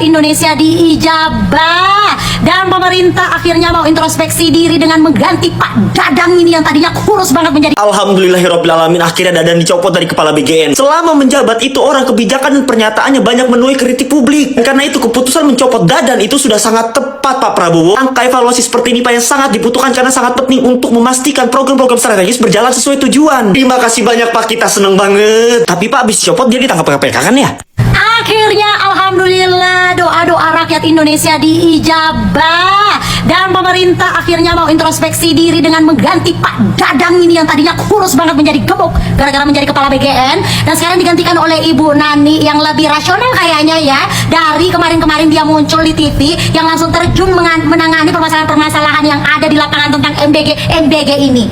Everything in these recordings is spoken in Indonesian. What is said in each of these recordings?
Indonesia diijabah. Dan pemerintah akhirnya mau introspeksi diri dengan mengganti Pak Dadang ini yang tadinya kurus banget menjadi... Alhamdulillahirrabbilalamin, akhirnya Dadan dicopot dari kepala BGN. Selama menjabat itu orang kebijakan dan pernyataannya banyak menuai kritik publik. Karena itu keputusan mencopot Dadan itu sudah sangat tepat Pak Prabowo. Angka evaluasi seperti ini Pak yang sangat dibutuhkan karena sangat penting untuk memastikan program-program strategis berjalan sesuai tujuan. Terima kasih banyak Pak, kita seneng banget. Tapi Pak habis dicopot dia ditangkap KPK kan ya? Akhirnya alhamdulillah doa-doa rakyat Indonesia diijabah. Dan pemerintah akhirnya mau introspeksi diri dengan mengganti Pak Dadang ini yang tadinya kurus banget menjadi gemuk gara-gara menjadi kepala BGN. Dan sekarang digantikan oleh Ibu Nani yang lebih rasional kayaknya ya. Dari kemarin-kemarin dia muncul di TV yang langsung terjun menangani permasalahan-permasalahan yang ada di lapangan tentang MBG ini.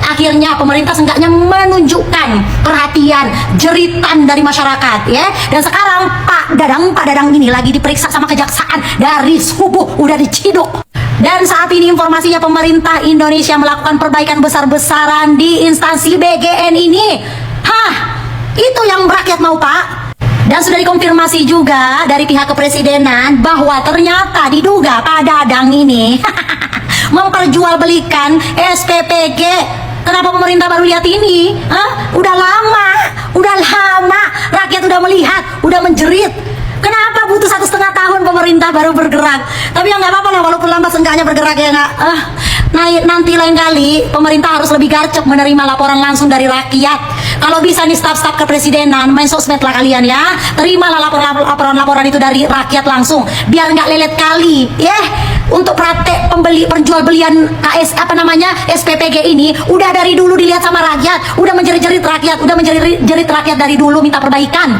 Akhirnya pemerintah seenggaknya menunjukkan perhatian, jeritan dari masyarakat ya. Dan sekarang Pak Dadang ini lagi diperiksa sama kejaksaan dari subuh udah diciduk. Dan saat ini informasinya pemerintah Indonesia melakukan perbaikan besar-besaran di instansi BGN ini. Itu yang rakyat mau Pak. Dan sudah dikonfirmasi juga dari pihak kepresidenan bahwa ternyata diduga Pak Dadang ini memperjualbelikan SPPG. Kenapa pemerintah baru lihat ini? Udah lama, rakyat udah melihat, udah menjerit. Kenapa butuh 1,5 tahun pemerintah baru bergerak? Tapi ya nggak apa-apa lah, walaupun lambat seenggaknya bergerak ya nggak. Nanti lain kali pemerintah harus lebih garcep menerima laporan langsung dari rakyat. Kalau bisa nih staf-staf kepresidenan main sosmed lah kalian ya. Terimalah laporan-laporan itu dari rakyat langsung, biar nggak lelet kali. Untuk praktek perjualbelian SPPG ini udah dari dulu dilihat sama rakyat, udah menjerit-jerit rakyat dari dulu minta perbaikan.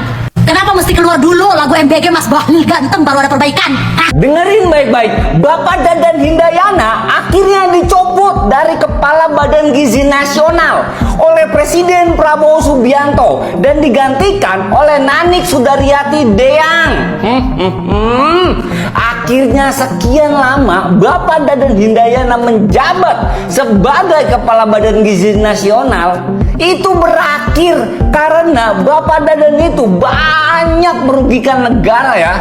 Kenapa mesti keluar dulu lagu MBG Mas Bahlil ganteng baru ada perbaikan? Dengerin baik-baik, Bapak Dadan Hindayana akhirnya dicopot dari Kepala Badan Gizi Nasional oleh Presiden Prabowo Subianto dan digantikan oleh Nanik Sudaryati Deang. Akhirnya sekian lama Bapak Dadan Hindayana menjabat sebagai Kepala Badan Gizi Nasional itu berakhir karena Bapak Dadan itu banyak merugikan negara ya.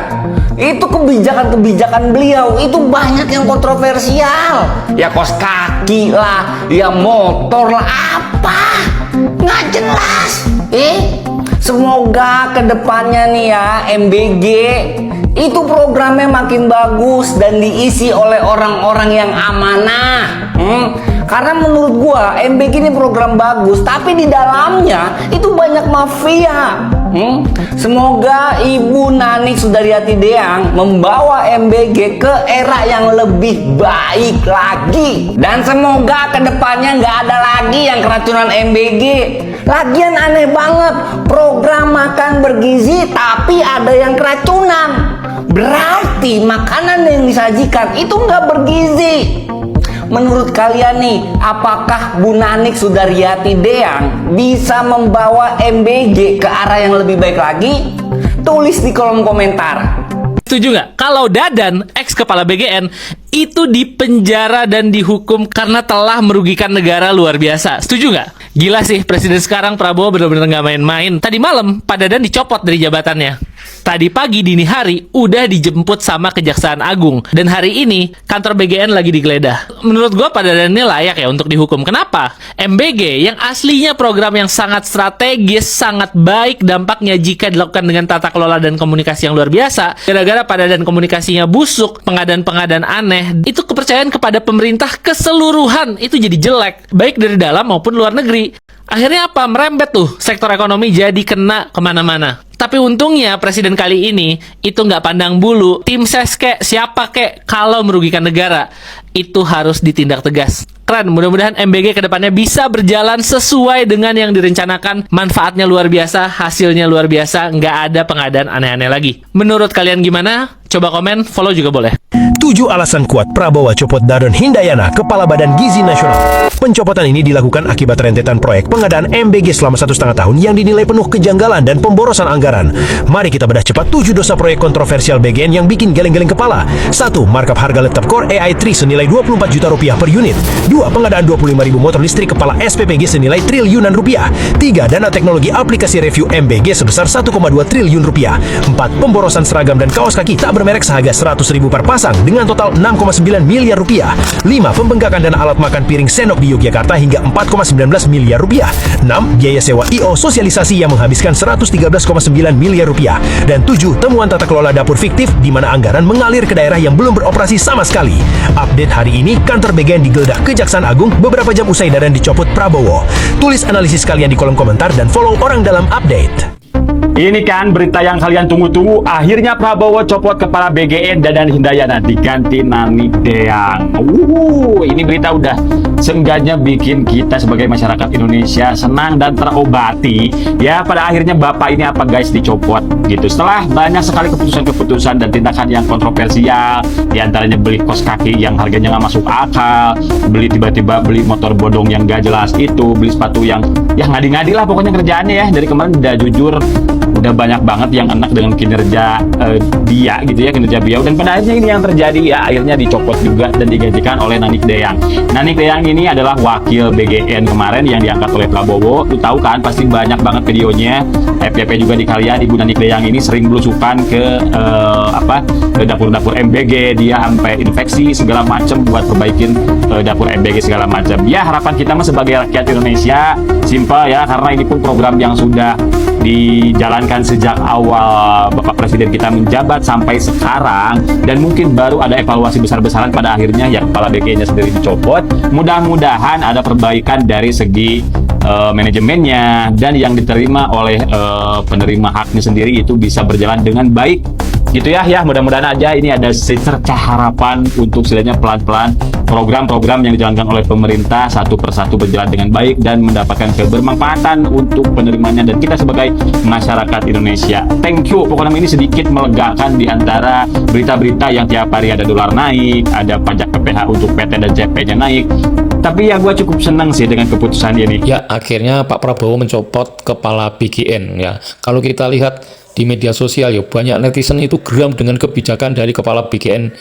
Itu kebijakan-kebijakan beliau itu banyak yang kontroversial. Ya kos kaki lah, ya motor lah, apa nggak jelas. Semoga kedepannya nih ya MBG itu programnya makin bagus dan diisi oleh orang-orang yang amanah. Karena menurut gua MBG ini program bagus, tapi di dalamnya itu banyak mafia. Semoga Ibu Nanik Sudaryati Deang membawa MBG ke era yang lebih baik lagi. Dan semoga kedepannya nggak ada lagi yang keracunan MBG. Lagian aneh banget, program makan bergizi tapi ada yang keracunan. Berarti makanan yang disajikan itu nggak bergizi. Menurut kalian nih, apakah Bu Nanik Sudaryati Deang bisa membawa MBG ke arah yang lebih baik lagi? Tulis di kolom komentar. Setuju nggak? Kalau Dadan, ex kepala BGN, itu dipenjara dan dihukum karena telah merugikan negara luar biasa. Setuju nggak? Gila sih, presiden sekarang Prabowo bener-bener nggak main-main. Tadi malam, Pak Dadan dicopot dari jabatannya. Tadi pagi dini hari udah dijemput sama Kejaksaan Agung. Dan hari ini kantor BGN lagi digeledah. Menurut gue Pak Dadan ini layak ya untuk dihukum. Kenapa? MBG yang aslinya program yang sangat strategis, sangat baik dampaknya jika dilakukan dengan tata kelola dan komunikasi yang luar biasa. Gara-gara Pak Dadan komunikasinya busuk, pengadaan-pengadaan aneh, itu kepercayaan kepada pemerintah keseluruhan itu jadi jelek, baik dari dalam maupun luar negeri. Akhirnya apa? Merembet tuh sektor ekonomi jadi kena kemana-mana. Tapi untungnya presiden kali ini itu nggak pandang bulu, tim ses kek, siapa kek, kalau merugikan negara itu harus ditindak tegas. Keren, mudah-mudahan MBG kedepannya bisa berjalan sesuai dengan yang direncanakan. Manfaatnya luar biasa, hasilnya luar biasa, nggak ada pengadaan aneh-aneh lagi. Menurut kalian gimana? Coba komen, follow juga boleh. 7 alasan kuat Prabowo copot Dadan Hindayana, Kepala Badan Gizi Nasional. Pencopotan ini dilakukan akibat rentetan proyek pengadaan MBG selama 1,5 tahun yang dinilai penuh kejanggalan dan pemborosan anggaran. Mari kita bedah cepat 7 dosa proyek kontroversial BGN yang bikin geleng-geleng kepala. 1. Markup harga laptop Core AI3 senilai 24 juta rupiah per unit. 2. Pengadaan 25.000 motor listrik kepala SPPG senilai triliunan rupiah. 3. Dana teknologi aplikasi review MBG sebesar 1,2 triliun rupiah. 4. Pemborosan seragam dan kaos kaki tak bermerek seharga 100.000 per pasang dengan total 6,9 miliar rupiah. 5. Pembengkakan dana alat makan piring Senok di Yogyakarta hingga 4,19 miliar rupiah. 6. Biaya sewa IO sosialisasi yang menghabiskan 113,9 miliar rupiah. Dan 7. Temuan tata kelola dapur fiktif di mana anggaran mengalir ke daerah yang belum beroperasi sama sekali. Update hari ini, kantor BGN digeledah Kejaksaan Agung beberapa jam usai Dadan dicopot Prabowo. Tulis analisis kalian di kolom komentar dan follow Orang Dalam Update. Ini kan berita yang kalian tunggu-tunggu. Akhirnya Prabowo copot kepala BGN Dadan Hindayana diganti Nani Deang. Ini berita udah seenggaknya bikin kita sebagai masyarakat Indonesia senang dan terobati. Ya, pada akhirnya Bapak ini apa guys dicopot gitu. Setelah banyak sekali keputusan-keputusan dan tindakan yang kontroversial, diantaranya beli kos kaki yang harganya nggak masuk akal, tiba-tiba beli motor bodong yang gak jelas itu, beli sepatu yang ya ngadi-ngadi lah pokoknya kerjaannya ya. Dari kemarin udah jujur udah banyak banget yang enak dengan kinerja dia gitu ya, kinerja beliau, dan pada akhirnya ini yang terjadi ya, akhirnya dicopot juga dan digantikan oleh Nanik Deang. Nanik Deang ini adalah wakil BGN kemarin yang diangkat oleh Prabowo. Lu tahu kan pasti banyak banget videonya, FYP juga di kalian. Ibu Nanik Deang ini sering belusukan ke ke dapur-dapur MBG, dia sampai infeksi segala macam buat perbaikin dapur MBG segala macam. Ya, harapan kita mah sebagai rakyat Indonesia simpel ya, karena ini pun program yang sudah dijalankan sejak awal Bapak Presiden kita menjabat sampai sekarang, dan mungkin baru ada evaluasi besar-besaran pada akhirnya ya kepala BGN-nya sendiri dicopot. Mudah-mudahan ada perbaikan dari segi manajemennya, dan yang diterima oleh penerima haknya sendiri itu bisa berjalan dengan baik gitu ya. Mudah-mudahan aja ini ada secercah harapan untuk setidaknya pelan-pelan program-program yang dijalankan oleh pemerintah satu persatu berjalan dengan baik dan mendapatkan kebermanfaatan untuk penerimanya dan kita sebagai masyarakat Indonesia. Thank you. Pokoknya ini sedikit melegakan di antara berita-berita yang tiap hari ada dolar naik, ada pajak PPh untuk PT dan CP-nya naik. Tapi ya gue cukup senang sih dengan keputusan ini. Ya, akhirnya Pak Prabowo mencopot kepala BGN ya. Kalau kita lihat di media sosial ya, banyak netizen itu geram dengan kebijakan dari kepala BGN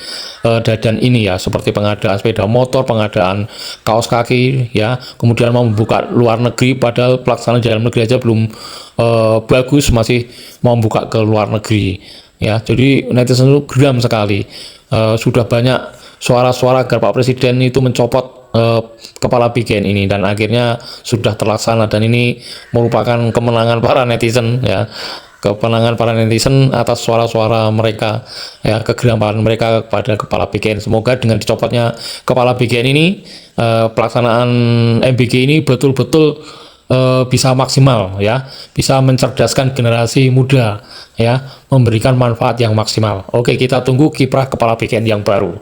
Dadan ini ya, seperti pengadaan sepeda motor, pengadaan kaos kaki ya, kemudian mau membuka luar negeri padahal pelaksanaan dalam negeri aja belum bagus, masih mau membuka ke luar negeri ya. Jadi netizen itu geram sekali. Sudah banyak suara-suara agar Pak Presiden itu mencopot kepala BGN ini, dan akhirnya sudah terlaksana, dan ini merupakan kemenangan para netizen ya, kemenangan para netizen atas suara-suara mereka ya, kegeraman mereka kepada kepala BGN. Semoga dengan dicopotnya kepala BGN ini pelaksanaan MBG ini betul-betul bisa maksimal ya, bisa mencerdaskan generasi muda ya, memberikan manfaat yang maksimal. Oke, kita tunggu kiprah kepala BGN yang baru.